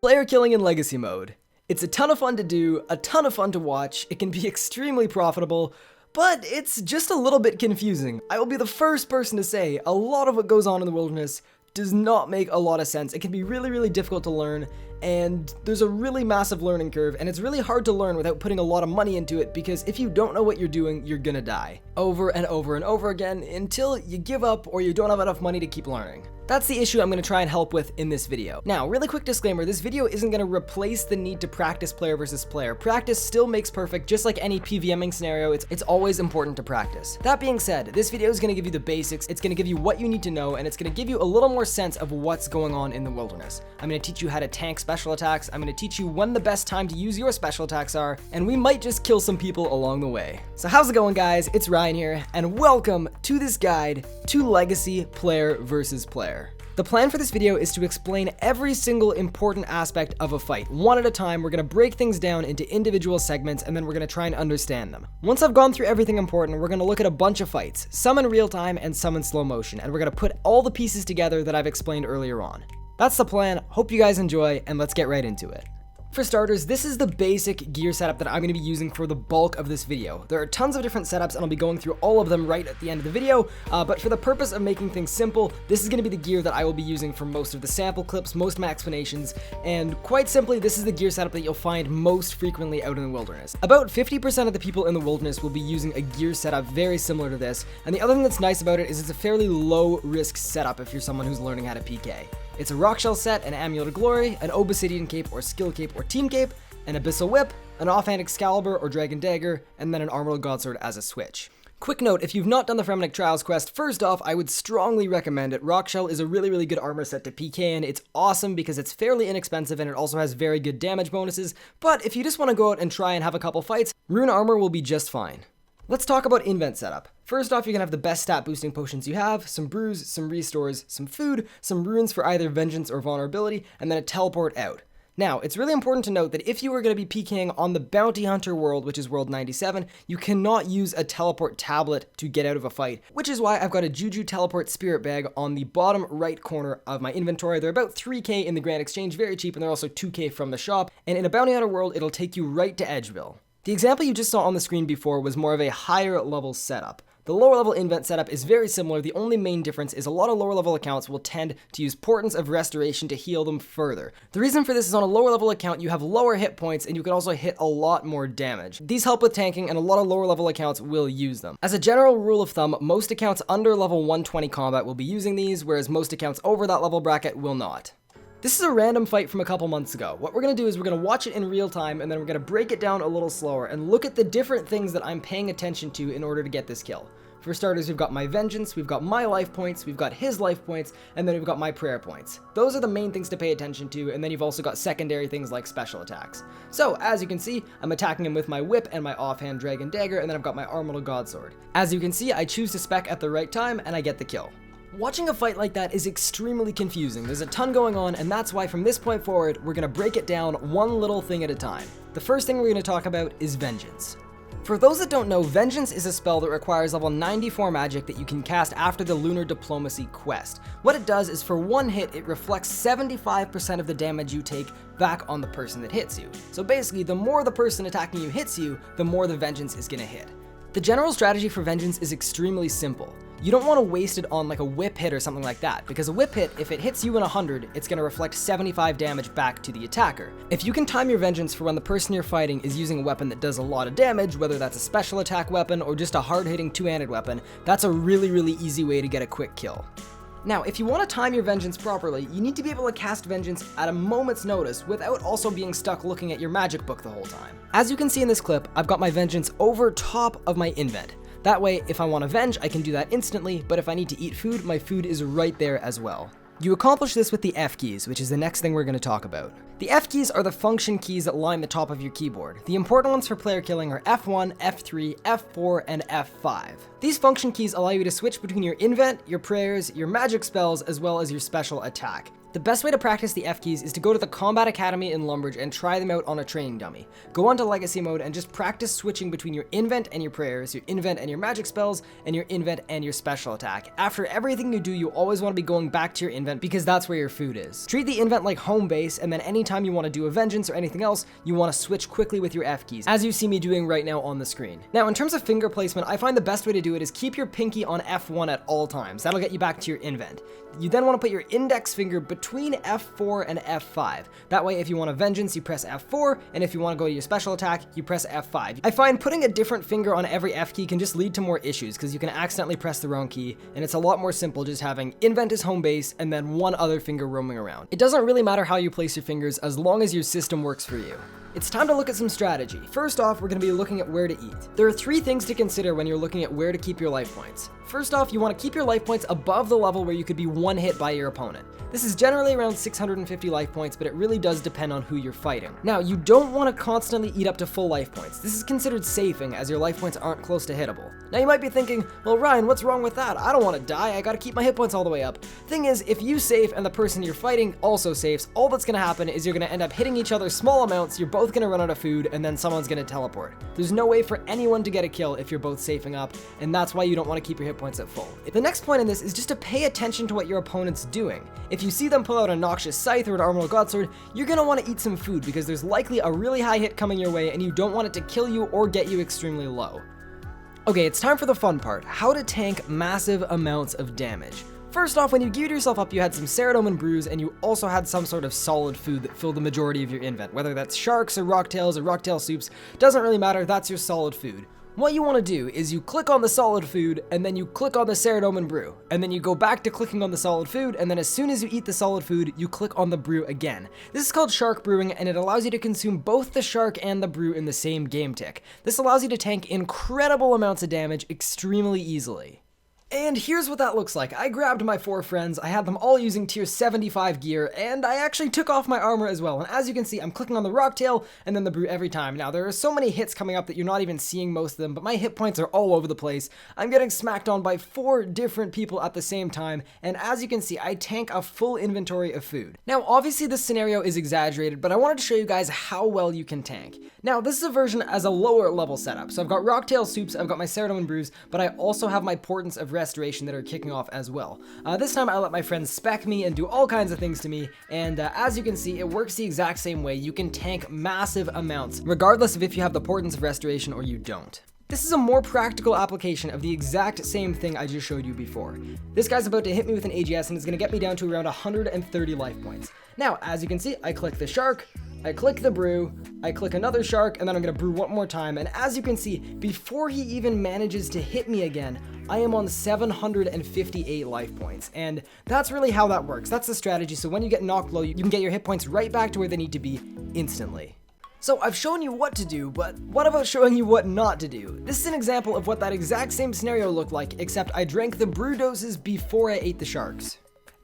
Player killing in Legacy mode. It's a ton of fun to do, a ton of fun to watch, it can be extremely profitable, but it's just a little bit confusing. I will be the first person to say a lot of what goes on in the wilderness does not make a lot of sense. It can be really difficult to learn, and there's a really massive learning curve, and it's really hard to learn without putting a lot of money into it, because if you don't know what you're doing, you're gonna die. Over and over and over again, until you give up or you don't have enough money to keep learning. That's the issue I'm going to try and help with in this video. Now, really quick disclaimer, this video isn't going to replace the need to practice player versus player. Practice still makes perfect, just like any PVMing scenario, it's always important to practice. That being said, this video is going to give you the basics, it's going to give you what you need to know, and it's going to give you a little more sense of what's going on in the wilderness. I'm going to teach you how to tank special attacks, I'm going to teach you when the best time to use your special attacks are, and we might just kill some people along the way. So how's it going, guys? It's Ryan here, and welcome to this guide to Legacy player versus player. The plan for this video is to explain every single important aspect of a fight. One at a time, we're going to break things down into individual segments, and then we're going to try and understand them. Once I've gone through everything important, we're going to look at a bunch of fights, some in real time and some in slow motion, and we're going to put all the pieces together that I've explained earlier on. That's the plan. Hope you guys enjoy, and let's get right into it. For starters, this is the basic gear setup that I'm going to be using for the bulk of this video. There are tons of different setups, and I'll be going through all of them right at the end of the video, but for the purpose of making things simple, this is going to be the gear that I will be using for most of the sample clips, most of my explanations, and quite simply, this is the gear setup that you'll find most frequently out in the wilderness. About 50% of the people in the wilderness will be using a gear setup very similar to this, and the other thing that's nice about it is it's a fairly low-risk setup if you're someone who's learning how to PK. It's a rock shell set, an amulet of glory, an obsidian cape or skill cape or team cape, an abyssal whip, an offhand Excalibur or dragon dagger, and then an armored godsword as a switch. Quick note, if you've not done the Fremennik Trials quest, first off, I would strongly recommend it. Rock Shell is a really good armor set to PK in. It's awesome because it's fairly inexpensive and it also has very good damage bonuses, but if you just want to go out and try and have a couple fights, rune armor will be just fine. Let's talk about invent setup. First off, you're gonna have the best stat boosting potions you have, some brews, some restores, some food, some runes for either vengeance or vulnerability, and then a teleport out. Now, it's really important to note that if you are going to be PKing on the Bounty Hunter world, which is world 97, you cannot use a teleport tablet to get out of a fight, which is why I've got a Juju teleport spirit bag on the bottom right corner of my inventory. They're about 3k in the Grand Exchange, very cheap, and they're also 2k from the shop, and in a Bounty Hunter world, it'll take you right to Edgeville. The example you just saw on the screen before was more of a higher level setup. The lower level invent setup is very similar. The only main difference is a lot of lower level accounts will tend to use Portents of Restoration to heal them further. The reason for this is on a lower level account you have lower hit points and you can also hit a lot more damage. These help with tanking and a lot of lower level accounts will use them. As a general rule of thumb, most accounts under level 120 combat will be using these, whereas most accounts over that level bracket will not. This is a random fight from a couple months ago. What we're going to do is we're going to watch it in real time and then we're going to break it down a little slower and look at the different things that I'm paying attention to in order to get this kill. For starters, we've got my vengeance, we've got my life points, we've got his life points, and then we've got my prayer points. Those are the main things to pay attention to, and then you've also got secondary things like special attacks. So, as you can see, I'm attacking him with my whip and my offhand dragon dagger, and then I've got my armored godsword. As you can see, I choose to spec at the right time, and I get the kill. Watching a fight like that is extremely confusing. There's a ton going on, and that's why from this point forward, we're going to break it down one little thing at a time. The first thing we're going to talk about is Vengeance. For those that don't know, Vengeance is a spell that requires level 94 magic that you can cast after the Lunar Diplomacy quest. What it does is for one hit, it reflects 75% of the damage you take back on the person that hits you. So basically, the more the person attacking you hits you, the more the Vengeance is going to hit. The general strategy for Vengeance is extremely simple. You don't want to waste it on like a whip hit or something like that, because a whip hit, if it hits you in 100, it's going to reflect 75 damage back to the attacker. If you can time your Vengeance for when the person you're fighting is using a weapon that does a lot of damage, whether that's a special attack weapon or just a hard-hitting two-handed weapon, that's a really easy way to get a quick kill. Now, if you want to time your Vengeance properly, you need to be able to cast Vengeance at a moment's notice without also being stuck looking at your magic book the whole time. As you can see in this clip, I've got my Vengeance over top of my invent. That way, if I want to venge, I can do that instantly, but if I need to eat food, my food is right there as well. You accomplish this with the F keys, which is the next thing we're going to talk about. The F keys are the function keys that line the top of your keyboard. The important ones for player killing are F1, F3, F4, and F5. These function keys allow you to switch between your invent, your prayers, your magic spells, as well as your special attack. The best way to practice the F keys is to go to the Combat Academy in Lumbridge and try them out on a training dummy. Go onto Legacy mode and just practice switching between your invent and your prayers, your invent and your magic spells, and your invent and your special attack. After everything you do, you always want to be going back to your invent because that's where your food is. Treat the invent like home base, and then anytime you want to do a vengeance or anything else, you want to switch quickly with your F keys, as you see me doing right now on the screen. Now, in terms of finger placement, I find the best way to do it is keep your pinky on F1 at all times. That'll get you back to your invent. You then want to put your index finger between F4 and F5. That way, if you want a vengeance, you press F4, and if you want to go to your special attack, you press F5. I find putting a different finger on every F key can just lead to more issues, because you can accidentally press the wrong key, and it's a lot more simple just having invent as home base, and then one other finger roaming around. It doesn't really matter how you place your fingers, as long as your system works for you. It's time to look at some strategy. First off, we're going to be looking at where to eat. There are 3 things to consider when you're looking at where to keep your life points. First off, you want to keep your life points above the level where you could be one hit by your opponent. This is generally around 650 life points, but it really does depend on who you're fighting. Now, you don't want to constantly eat up to full life points. This is considered safing, as your life points aren't close to hittable. Now, you might be thinking, well, Ryan, what's wrong with that? I don't want to die, I gotta keep my hit points all the way up. Thing is, if you safe and the person you're fighting also safes, all that's gonna happen is you're gonna end up hitting each other small amounts, you're both gonna run out of food, and then someone's gonna teleport. There's no way for anyone to get a kill if you're both safing up, and that's why you don't want to keep your hit points at full. The next point in this is just to pay attention to what your opponent's doing. If you see them pull out a Noxious Scythe or an Armored Godsword, you're gonna want to eat some food because there's likely a really high hit coming your way and you don't want it to kill you or get you extremely low. Okay, it's time for the fun part, how to tank massive amounts of damage. First off, when you geared yourself up, you had some Ceridome brews, and you also had some sort of solid food that filled the majority of your invent. Whether that's sharks or rocktail soups, doesn't really matter, that's your solid food. What you want to do is you click on the solid food, and then you click on the Ceridome brew, and then you go back to clicking on the solid food, and then as soon as you eat the solid food, you click on the brew again. This is called shark brewing, and it allows you to consume both the shark and the brew in the same game tick. This allows you to tank incredible amounts of damage extremely easily. And here's what that looks like. I grabbed my 4 friends, I had them all using tier 75 gear, and I actually took off my armor as well. And as you can see, I'm clicking on the Rocktail and then the brew every time. Now, there are so many hits coming up that you're not even seeing most of them, but my hit points are all over the place. I'm getting smacked on by 4 different people at the same time, and as you can see, I tank a full inventory of food. Now, obviously this scenario is exaggerated, but I wanted to show you guys how well you can tank. Now, this is a version as a lower level setup. So I've got Rocktail soups, I've got my Ceridome brews, but I also have my Portents of Restoration that are kicking off as well. This time I let my friends spec me and do all kinds of things to me, and as you can see, it works the exact same way. You can tank massive amounts, regardless of if you have the Portents of Restoration or you don't. This is a more practical application of the exact same thing I just showed you before. This guy's about to hit me with an AGS and it's going to get me down to around 130 life points. Now, as you can see, I click the shark, I click the brew, I click another shark, and then I'm gonna brew one more time, and as you can see, before he even manages to hit me again, I am on 758 life points, and that's really how that works. That's the strategy, so when you get knocked low, you can get your hit points right back to where they need to be instantly. So I've shown you what to do, but what about showing you what not to do? This is an example of what that exact same scenario looked like, except I drank the brew doses before I ate the sharks.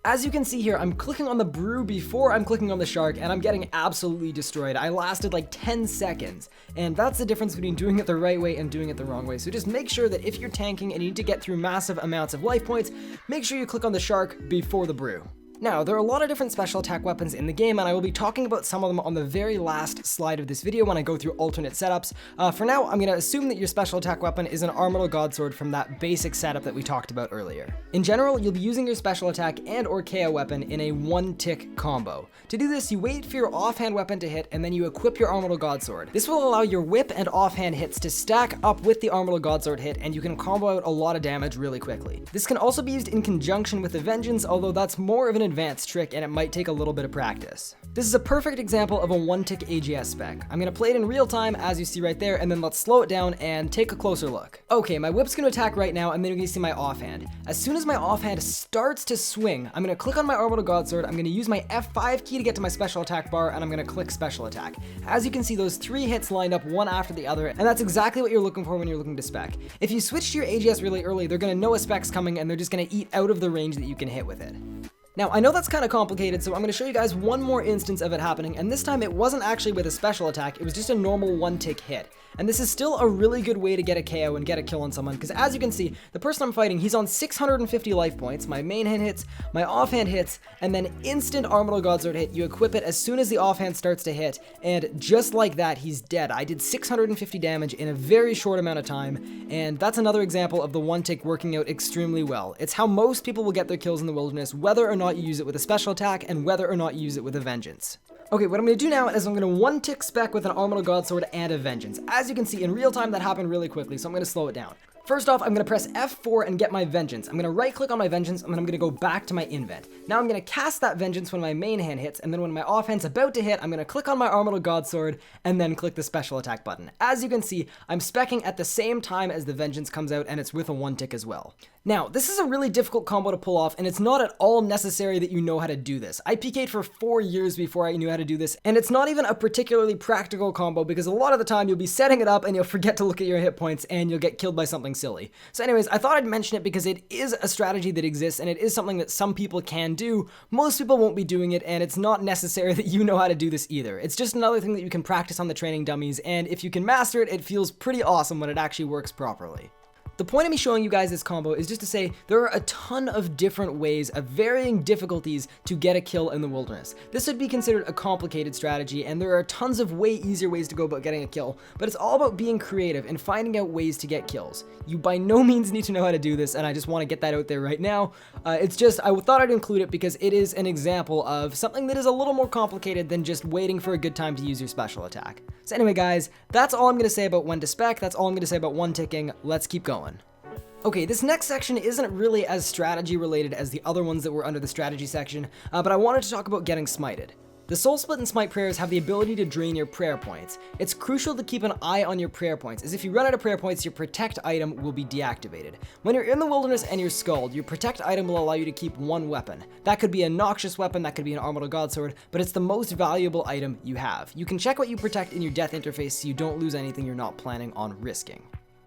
As you can see here, I'm clicking on the brew before I'm clicking on the shark, and I'm getting absolutely destroyed. I lasted like 10 seconds, and that's the difference between doing it the right way and doing it the wrong way. So just make sure that if you're tanking and you need to get through massive amounts of life points, make sure you click on the shark before the brew. Now, there are a lot of different special attack weapons in the game, and I will be talking about some of them on the very last slide of this video when I go through alternate setups. For now, I'm going to assume that your special attack weapon is an Armored Godsword from that basic setup that we talked about earlier. In general, you'll be using your special attack and or KO weapon in a one-tick combo. To do this, you wait for your offhand weapon to hit, and then you equip your Armored Godsword. This will allow your whip and offhand hits to stack up with the Armored Godsword hit, and you can combo out a lot of damage really quickly. This can also be used in conjunction with the Vengeance, although that's more of an advanced trick and it might take a little bit of practice. This is a perfect example of a one-tick AGS spec. I'm going to play it in real time as you see right there, and then let's slow it down and take a closer look. Okay, my whip's going to attack right now, and then you're going to see my offhand. As soon as my offhand starts to swing, I'm going to click on my Armored Godsword, I'm going to use my F5 key to get to my special attack bar, and I'm going to click special attack. As you can see, those 3 hits lined up one after the other, and that's exactly what you're looking for when you're looking to spec. If you switch to your AGS really early, they're going to know a spec's coming, and they're just going to eat out of the range that you can hit with it. Now, I know that's kind of complicated, so I'm going to show you guys one more instance of it happening, and this time it wasn't actually with a special attack, it was just a normal one-tick hit. And this is still a really good way to get a KO and get a kill on someone, because as you can see, the person I'm fighting, he's on 650 life points, my main hand hits, my offhand hits, and then instant Armadyl Godsword hit. You equip it as soon as the offhand starts to hit, and just like that, he's dead. I did 650 damage in a very short amount of time, and that's another example of the one-tick working out extremely well. It's how most people will get their kills in the wilderness, whether or not you use it with a special attack, and whether or not you use it with a vengeance. Okay, what I'm going to do now is I'm going to one-tick spec with an Armadyl Godsword and a vengeance. As you can see, in real time that happened really quickly, so I'm going to slow it down. First off, I'm going to press F4 and get my vengeance. I'm going to right click on my vengeance, and then I'm going to go back to my invent. Now I'm going to cast that vengeance when my main hand hits, and then when my offhand's about to hit, I'm going to click on my Armadyl Godsword, and then click the special attack button. As you can see, I'm specking at the same time as the vengeance comes out, and it's with a one-tick as well. Now, this is a really difficult combo to pull off, and it's not at all necessary that you know how to do this. I PK'd for 4 years before I knew how to do this, and it's not even a particularly practical combo because a lot of the time you'll be setting it up and you'll forget to look at your hit points and you'll get killed by something silly. So anyways, I thought I'd mention it because it is a strategy that exists and it is something that some people can do. Most people won't be doing it, and it's not necessary that you know how to do this either. It's just another thing that you can practice on the training dummies, and if you can master it, it feels pretty awesome when it actually works properly. The point of me showing you guys this combo is just to say there are a ton of different ways of varying difficulties to get a kill in the wilderness. This would be considered a complicated strategy, and there are tons of way easier ways to go about getting a kill, but it's all about being creative and finding out ways to get kills. You by no means need to know how to do this, and I just want to get that out there right now. It's just, I thought I'd include it because it is an example of something that is a little more complicated than just waiting for a good time to use your special attack. So anyway guys, that's all I'm going to say about when to spec, that's all I'm going to say about one-ticking. Let's keep going. Okay, this next section isn't really as strategy related as the other ones that were under the strategy section, but I wanted to talk about getting smited. The Soul Split and Smite prayers have the ability to drain your prayer points. It's crucial to keep an eye on your prayer points, as if you run out of prayer points, your protect item will be deactivated. When you're in the wilderness and you're skulled, your protect item will allow you to keep one weapon. That could be a noxious weapon, that could be an Armadyl Godsword, but it's the most valuable item you have. You can check what you protect in your death interface so you don't lose anything you're not planning on risking.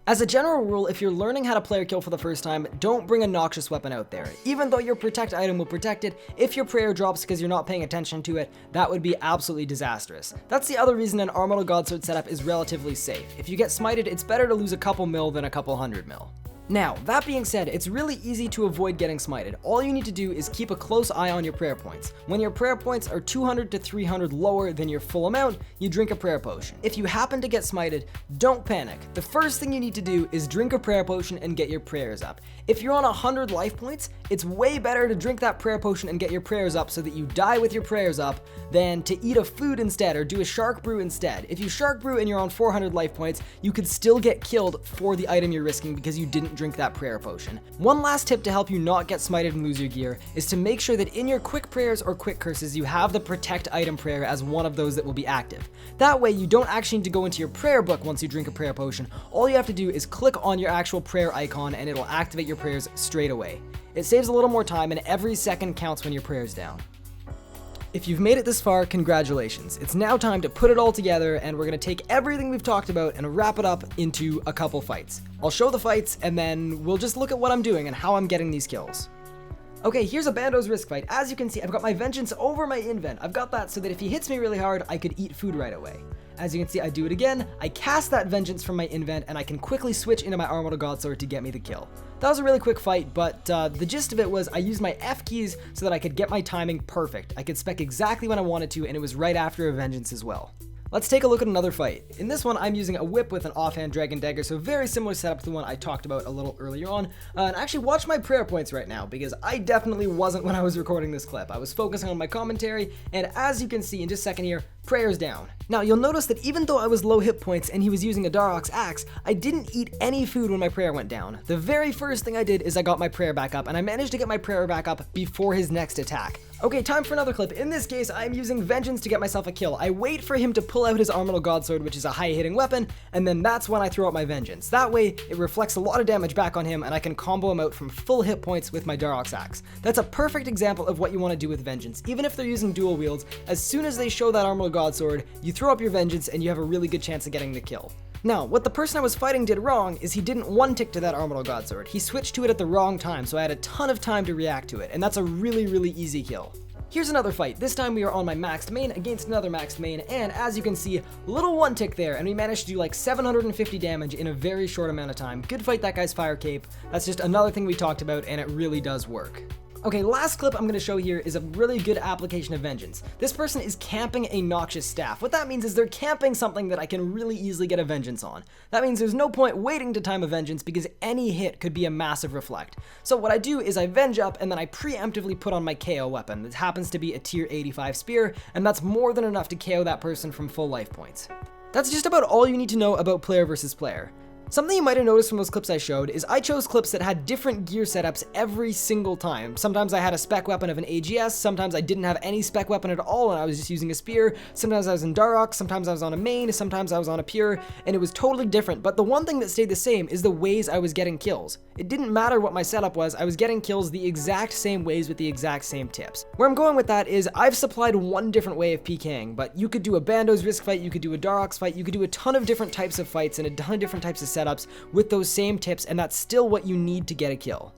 As a general rule, if you're learning how to player kill for the first time, don't bring a noxious weapon out there. Even though your protect item will protect it, if your prayer drops because you're not paying attention to it, that would be absolutely disastrous. That's the other reason an Armadyl Godsword setup is relatively safe. If you get smited, it's better to lose a couple mil than a couple hundred mil. Now, that being said, it's really easy to avoid getting smited. All you need to do is keep a close eye on your prayer points. When your prayer points are 200 to 300 lower than your full amount, you drink a prayer potion. If you happen to get smited, don't panic. The first thing you need to do is drink a prayer potion and get your prayers up. If you're on 100 life points, it's way better to drink that prayer potion and get your prayers up so that you die with your prayers up than to eat a food instead or do a shark brew instead. If you shark brew and you're on 400 life points, you could still get killed for the item you're risking because you didn't drink that prayer potion. One last tip to help you not get smited and lose your gear is to make sure that in your quick prayers or quick curses you have the protect item prayer as one of those that will be active. That way you don't actually need to go into your prayer book once you drink a prayer potion. All you have to do is click on your actual prayer icon and it'll activate your prayers straight away. It saves a little more time and every second counts when your prayer's down. If you've made it this far, congratulations. It's now time to put it all together, and we're going to take everything we've talked about and wrap it up into a couple fights. I'll show the fights, and then we'll just look at what I'm doing and how I'm getting these kills. Okay, here's a Bando's Risk fight. As you can see, I've got my Vengeance over my Invent. I've got that so that if he hits me really hard, I could eat food right away. As you can see, I do it again, I cast that Vengeance from my Invent, and I can quickly switch into my Armadyl Godsword to get me the kill. That was a really quick fight, but the gist of it was I used my F keys so that I could get my timing perfect. I could spec exactly when I wanted to, and it was right after a Vengeance as well. Let's take a look at another fight. In this one, I'm using a whip with an offhand dragon dagger, so very similar setup to the one I talked about a little earlier on. And actually watch my prayer points right now, because I definitely wasn't when I was recording this clip. I was focusing on my commentary, and as you can see in just a second here, prayers down. Now you'll notice that even though I was low hit points and he was using a Darok's axe, I didn't eat any food when my prayer went down. The very first thing I did is I got my prayer back up, and I managed to get my prayer back up before his next attack. Okay, time for another clip. In this case, I'm using Vengeance to get myself a kill. I wait for him to pull out his Armadyl Godsword, which is a high-hitting weapon, and then that's when I throw out my Vengeance. That way, it reflects a lot of damage back on him, and I can combo him out from full hit points with my Darok's axe. That's a perfect example of what you want to do with Vengeance. Even if they're using dual wields, as soon as they show that Armadyl Godsword, you throw up your Vengeance, and you have a really good chance of getting the kill. Now, what the person I was fighting did wrong is he didn't one-tick to that Orbital Godsword. He switched to it at the wrong time, so I had a ton of time to react to it, and that's a really, really easy kill. Here's another fight. This time we are on my maxed main against another maxed main, and as you can see, little one tick there, and we managed to do like 750 damage in a very short amount of time. Good fight, that guy's fire cape. That's just another thing we talked about, and it really does work. Okay, last clip I'm going to show here is a really good application of vengeance. This person is camping a noxious staff. What that means is they're camping something that I can really easily get a vengeance on. That means there's no point waiting to time a vengeance because any hit could be a massive reflect. So what I do is I venge up and then I preemptively put on my KO weapon. That happens to be a tier 85 spear, and that's more than enough to KO that person from full life points. That's just about all you need to know about player versus player. Something you might have noticed from those clips I showed is I chose clips that had different gear setups every single time. Sometimes I had a spec weapon of an AGS, sometimes I didn't have any spec weapon at all and I was just using a spear, sometimes I was in Darok, sometimes I was on a main, sometimes I was on a Pker, and it was totally different, but the one thing that stayed the same is the ways I was getting kills. It didn't matter what my setup was, I was getting kills the exact same ways with the exact same tips. Where I'm going with that is I've supplied one different way of PKing, but you could do a Bandos risk fight, you could do a Darok's fight, you could do a ton of different types of fights and a ton of different types of setups with those same tips, and that's still what you need to get a kill.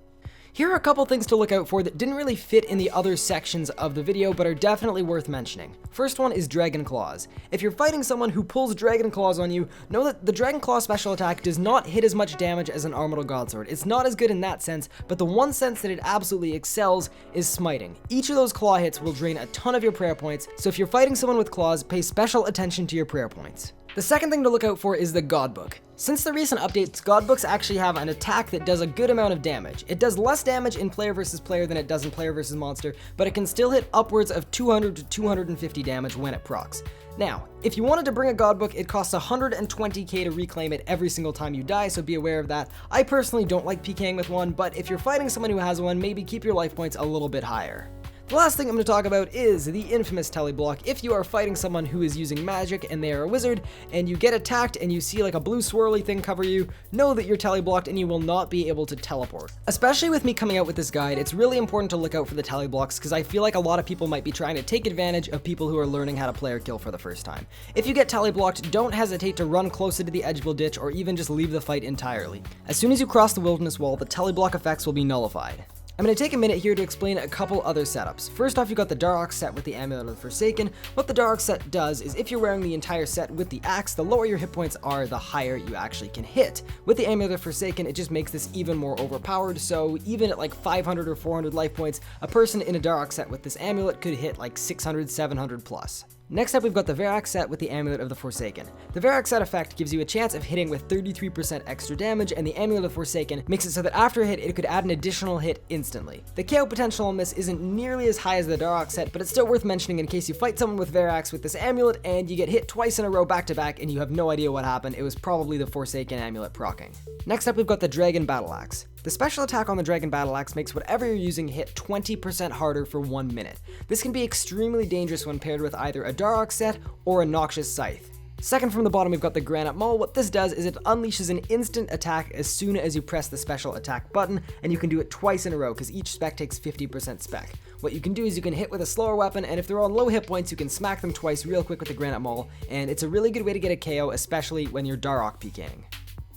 Here are a couple things to look out for that didn't really fit in the other sections of the video, but are definitely worth mentioning. First one is Dragon Claws. If you're fighting someone who pulls Dragon Claws on you, know that the Dragon Claw special attack does not hit as much damage as an Orbital Godsword. It's not as good in that sense, but the one sense that it absolutely excels is smiting. Each of those claw hits will drain a ton of your prayer points, so if you're fighting someone with claws, pay special attention to your prayer points. The second thing to look out for is the Godbook. Since the recent updates, Godbooks actually have an attack that does a good amount of damage. It does less damage in player versus player than it does in player versus monster, but it can still hit upwards of 200 to 250 damage when it procs. Now, if you wanted to bring a Godbook, it costs 120k to reclaim it every single time you die, so be aware of that. I personally don't like PKing with one, but if you're fighting someone who has one, maybe keep your life points a little bit higher. The last thing I'm going to talk about is the infamous teleblock. If you are fighting someone who is using magic and they are a wizard, and you get attacked and you see like a blue swirly thing cover you, know that you're teleblocked and you will not be able to teleport. Especially with me coming out with this guide, it's really important to look out for the teleblocks because I feel like a lot of people might be trying to take advantage of people who are learning how to play or kill for the first time. If you get teleblocked, don't hesitate to run closer to the edge of a ditch or even just leave the fight entirely. As soon as you cross the wilderness wall, the teleblock effects will be nullified. I'm going to take a minute here to explain a couple other setups. First off, you got the Darok set with the Amulet of the Forsaken. What the Darok set does is if you're wearing the entire set with the axe, the lower your hit points are, the higher you actually can hit. With the Amulet of the Forsaken, it just makes this even more overpowered, so even at like 500 or 400 life points, a person in a Darok set with this amulet could hit like 600, 700 plus. Next up, we've got the Varrock set with the Amulet of the Forsaken. The Varrock set effect gives you a chance of hitting with 33% extra damage, and the Amulet of the Forsaken makes it so that after a hit, it could add an additional hit instantly. The KO potential on this isn't nearly as high as the Darok set, but it's still worth mentioning in case you fight someone with Varrocks with this amulet and you get hit twice in a row back to back and you have no idea what happened. It was probably the Forsaken amulet proccing. Next up, we've got the Dragon Battle Axe. The special attack on the Dragon Battle Axe makes whatever you're using hit 20% harder for 1 minute. This can be extremely dangerous when paired with either a Darok set or a Noxious Scythe. Second from the bottom, we've got the Granite Maul. What this does is it unleashes an instant attack as soon as you press the special attack button, and you can do it twice in a row because each spec takes 50% spec. What you can do is you can hit with a slower weapon, and if they're on low hit points, you can smack them twice real quick with the Granite Maul, and it's a really good way to get a KO, especially when you're Darok PKing.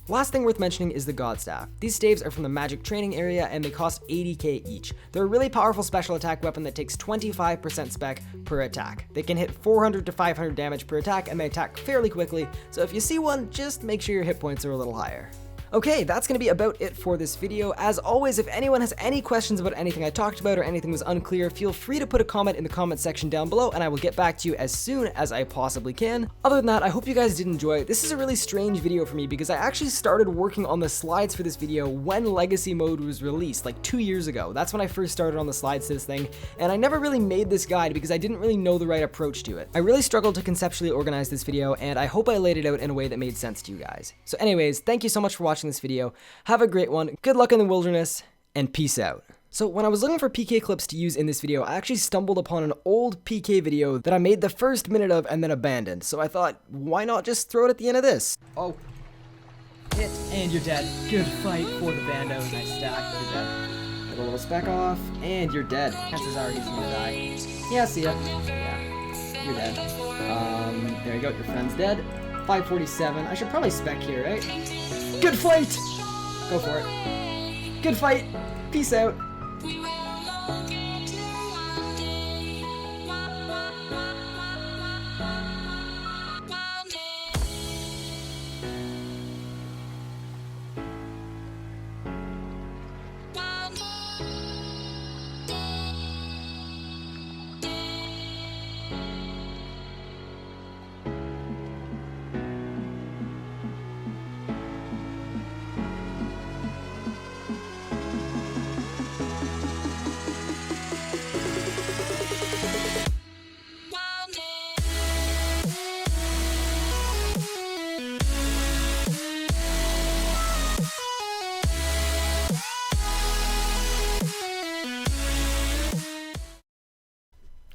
Last thing worth mentioning is the God Staff. These staves are from the magic training area and they cost 80k each. They're a really powerful special attack weapon that takes 25% spec per attack. They can hit 400 to 500 damage per attack and they attack fairly quickly, so if you see one, just make sure your hit points are a little higher. Okay, that's going to be about it for this video. As always, if anyone has any questions about anything I talked about or anything was unclear, feel free to put a comment in the comment section down below and I will get back to you as soon as I possibly can. Other than that, I hope you guys did enjoy it. This is a really strange video for me because I actually started working on the slides for this video when Legacy Mode was released, like 2 years ago. That's when I first started on the slides to this thing, and I never really made this guide because I didn't really know the right approach to it. I really struggled to conceptually organize this video, and I hope I laid it out in a way that made sense to you guys. So anyways, thank you so much for watching this video. Have a great one, good luck in the wilderness, and peace out. So when I was looking for PK clips to use in this video, I actually stumbled upon an old PK video that I made the first minute of and then abandoned. So I thought, why not just throw it at the end of this? Oh. Hit, and you're dead. Good fight for the Bandos. Nice stack, you're dead. Get a little spec off, and you're dead. Chances are he's gonna die. Yeah, see ya. Yeah, you're dead. There you go, your friend's dead. 547. I should probably spec here, right? Good fight! Go for it. Good fight. Peace out.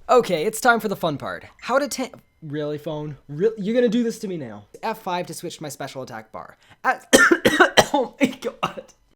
Okay, it's time for the fun part. How to Really, phone? You're gonna do this to me now. F5 to switch to my special attack bar. Oh my god.